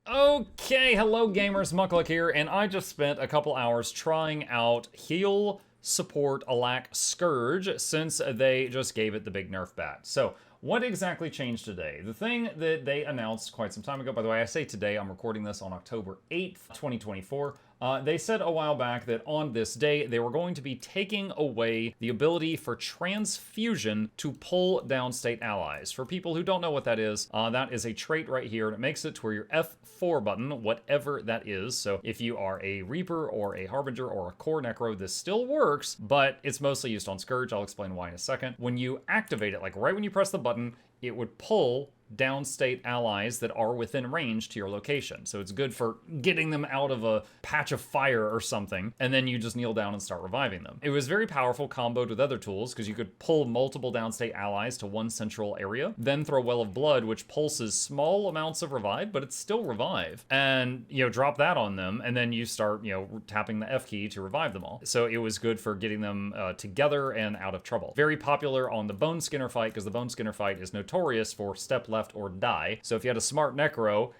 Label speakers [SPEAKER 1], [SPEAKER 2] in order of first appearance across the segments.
[SPEAKER 1] Okay, hello gamers, Muckluck here, and I just spent a couple hours trying out heal support alack Scourge since they just gave it the big nerf bat. So, what exactly changed today? The thing that they announced quite some time ago, by the way, I say today, I'm recording this on October 8th, 2024. They said a while back that on this day, they were going to be taking away the ability for transfusion to pull downstate allies. For people who don't know what that is a trait right here, and it makes it to where your F4 button, whatever that is, so if you are a Reaper or a Harbinger or a Core Necro, this still works, but it's mostly used on Scourge. I'll explain why in a second. When you activate it, like right when you press the button, it would pull downstate allies that are within range to your location. So it's good for getting them out of a patch of fire or something, and then you just kneel down and start reviving them. It was very powerful comboed with other tools because you could pull multiple downstate allies to one central area, then throw Well of Blood, which pulses small amounts of revive, but it's still revive, and drop that on them, and then you start tapping the F key to revive them all. So it was good for getting them together and out of trouble. Very popular on the Bone Skinner fight because the Bone Skinner fight is notorious for step left or die. So if you had a smart Necro,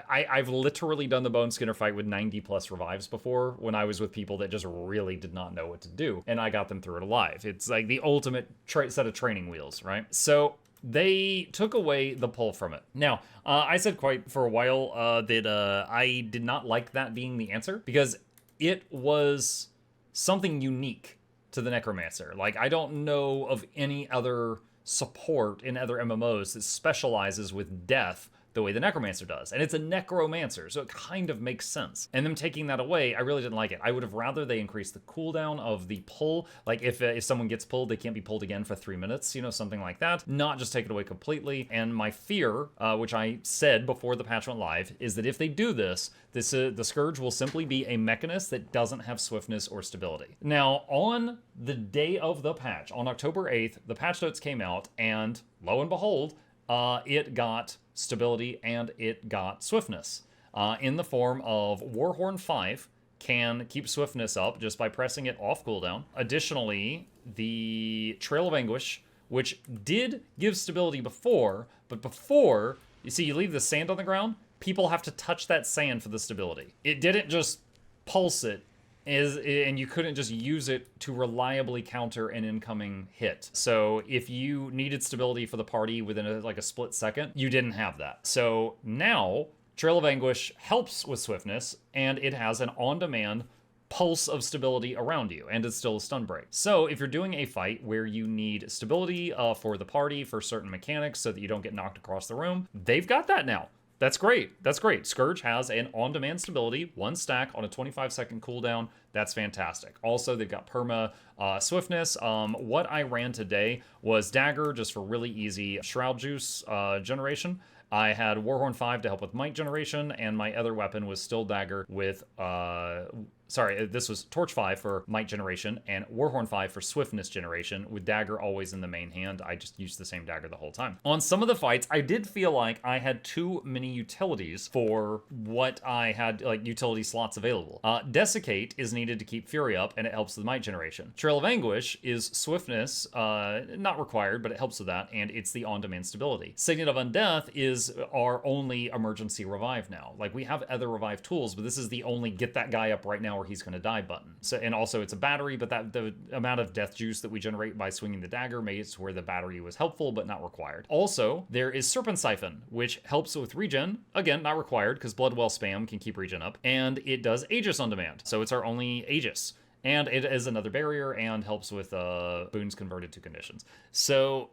[SPEAKER 1] I've literally done the Bone Skinner fight with 90 plus revives before when I was with people that just really did not know what to do, and I got them through it alive. It's like the ultimate set of training wheels, right? So they took away the pull from it. Now, I said quite for a while that I did not like that being the answer because it was something unique to the necromancer. Like, I don't know of any other support in other MMOs that specializes with death the way the necromancer does. And it's a necromancer, so it kind of makes sense. And them taking that away, I really didn't like it. I would have rather they increased the cooldown of the pull. Like if someone gets pulled, they can't be pulled again for 3 minutes, something like that. Not just take it away completely. And my fear, which I said before the patch went live, is that if they do this, the Scourge will simply be a mechanist that doesn't have swiftness or stability. Now, on the day of the patch, on October 8th, the patch notes came out, and lo and behold, it got stability and it got swiftness in the form of Warhorn 5 can keep swiftness up just by pressing it off cooldown. Additionally, the Trail of Anguish, which did give stability before, but before, you see, you leave the sand on the ground, people have to touch that sand for the stability. It didn't just pulse it, and you couldn't just use it to reliably counter an incoming hit. So if you needed stability for the party within a split second, you didn't have that. So now, Trail of Anguish helps with swiftness, and it has an on-demand pulse of stability around you, and it's still a stun break. So if you're doing a fight where you need stability for the party for certain mechanics so that you don't get knocked across the room, they've got that now. That's great. That's great. Scourge has an on-demand stability, 1 stack on a 25-second cooldown. That's fantastic. Also, they've got perma swiftness. What I ran today was Dagger, just for really easy Shroud Juice generation. I had Warhorn 5 to help with Might generation, and my other weapon was still Dagger with, this was Torch 5 for Might generation, and Warhorn 5 for Swiftness generation, with Dagger always in the main hand. I just used the same Dagger the whole time. On some of the fights, I did feel like I had too many utilities for what I had, utility slots available. Desiccate is needed to keep Fury up, and it helps with Might generation. Trail of Anguish is Swiftness, not required, but it helps with that, and it's the on-demand stability. Signet of Undeath is our only emergency revive now. Like, we have other revive tools, but this is the only get that guy up right now or he's going to die button. So, and also it's a battery, but the amount of death juice that we generate by swinging the dagger made it where the battery was helpful but not required. Also, there is Serpent Siphon, which helps with regen. Again, not required because Bloodwell spam can keep regen up, and it does Aegis on demand. So it's our only Aegis. And it is another barrier and helps with boons converted to conditions. So,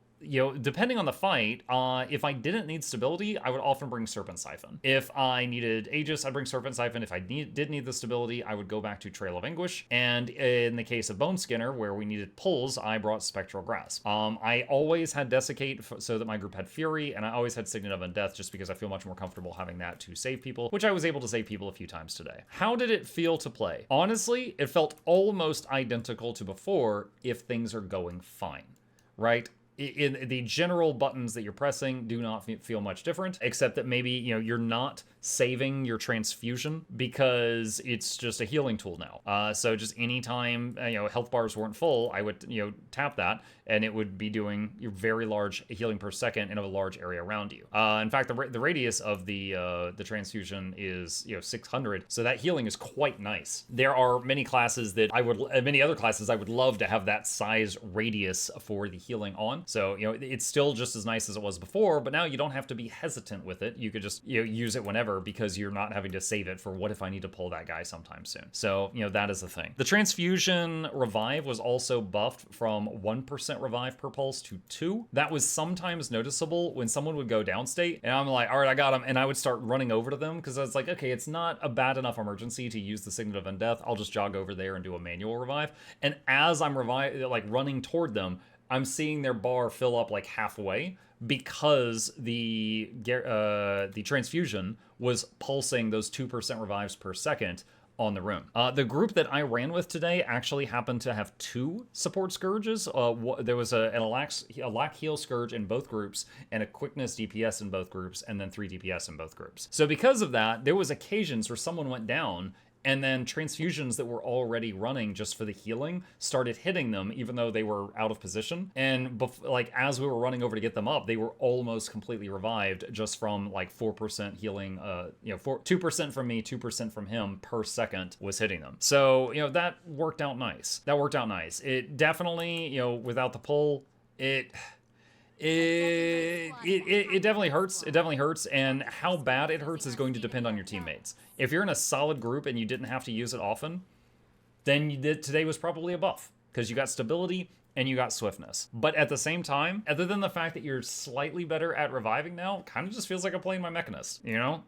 [SPEAKER 1] depending on the fight, if I didn't need stability, I would often bring Serpent Siphon. If I needed Aegis, I'd bring Serpent Siphon. If I did need the stability, I would go back to Trail of Anguish. And in the case of Bone Skinner, where we needed pulls, I brought Spectral Grasp. I always had Desiccate so that my group had Fury, and I always had Signet of Undeath just because I feel much more comfortable having that to save people, which I was able to save people a few times today. How did it feel to play? Honestly, it felt almost identical to before if things are going fine, right? In the general buttons that you're pressing do not feel much different, except that maybe, you're not saving your transfusion because it's just a healing tool now. So just anytime, health bars weren't full, I would, tap that and it would be doing your very large healing per second in a large area around you. In fact, the radius of the transfusion is 600, so that healing is quite nice. There are many other classes I would love to have that size radius for the healing on. So it's still just as nice as it was before, but now you don't have to be hesitant with it. You could just use it whenever because you're not having to save it for what if I need to pull that guy sometime soon. So that is the thing. The transfusion revive was also buffed from 1% revive per pulse to 2. That was sometimes noticeable when someone would go downstate and I'm like, all right, I got him, and I would start running over to them because I was like, okay, it's not a bad enough emergency to use the Signet of Undeath. I'll just jog over there and do a manual revive. And as I'm running toward them, I'm seeing their bar fill up like halfway because the transfusion was pulsing those 2% revives per second on the room. The group that I ran with today actually happened to have 2 support Scourges. There was a lack heal Scourge in both groups and a quickness DPS in both groups and then 3 DPS in both groups. So because of that, there was occasions where someone went down and then transfusions that were already running just for the healing started hitting them even though they were out of position. And as we were running over to get them up, they were almost completely revived just from 4% healing, 2% from me, 2% from him per second was hitting them. So, that worked out nice. It definitely, without the pull, it definitely hurts. It definitely hurts, and how bad it hurts is going to depend on your teammates. If you're in a solid group and you didn't have to use it often, then today was probably a buff because you got stability and you got swiftness. But at the same time, other than the fact that you're slightly better at reviving now, kind of just feels like I'm playing my Mechanist,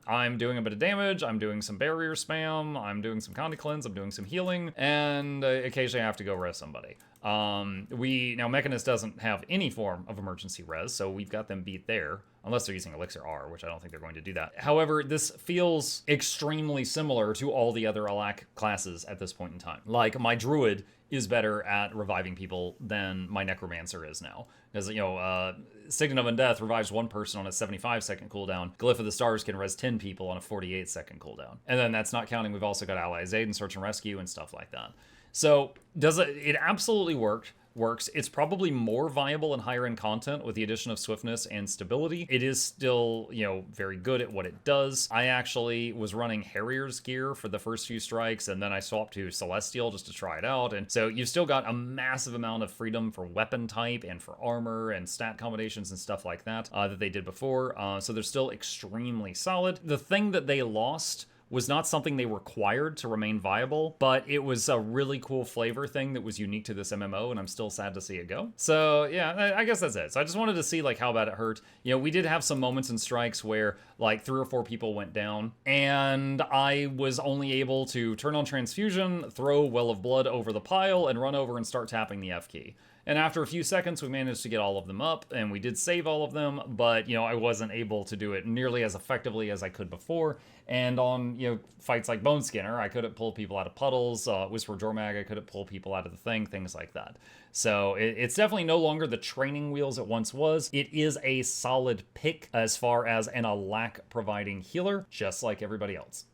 [SPEAKER 1] I'm doing a bit of damage, I'm doing some barrier spam, I'm doing some Condy Cleanse, I'm doing some healing, and occasionally I have to go res somebody. Mechanist doesn't have any form of emergency res, so we've got them beat there, unless they're using Elixir R, which I don't think they're going to do that. However, this feels extremely similar to all the other Alak classes at this point in time. Like, my Druid is better at reviving people than my Necromancer is now. Because, Signet of Undeath revives 1 person on a 75-second cooldown. Glyph of the Stars can res 10 people on a 48-second cooldown. And then that's not counting, we've also got Allies Aid and Search and Rescue and stuff like that. So, it absolutely works. It's probably more viable in higher end content with the addition of swiftness and stability. It is still, very good at what it does. I actually was running Harrier's gear for the first few strikes, and then I swapped to Celestial just to try it out. And so you've still got a massive amount of freedom for weapon type and for armor and stat combinations and stuff like that that they did before. So they're still extremely solid. The thing that they lost was not something they required to remain viable, but it was a really cool flavor thing that was unique to this MMO, and I'm still sad to see it go. So yeah, I guess that's it. So I just wanted to see how bad it hurt. We did have some moments in strikes where 3 or 4 people went down, and I was only able to turn on transfusion, throw Well of Blood over the pile, and run over and start tapping the F key. And after a few seconds, we managed to get all of them up, and we did save all of them, but, I wasn't able to do it nearly as effectively as I could before. And on, fights like Bone Skinner, I couldn't pull people out of puddles. Whisper Jormag, I couldn't pull people out of the thing, things like that. So it's definitely no longer the training wheels it once was. It is a solid pick as far as an Alak providing healer, just like everybody else.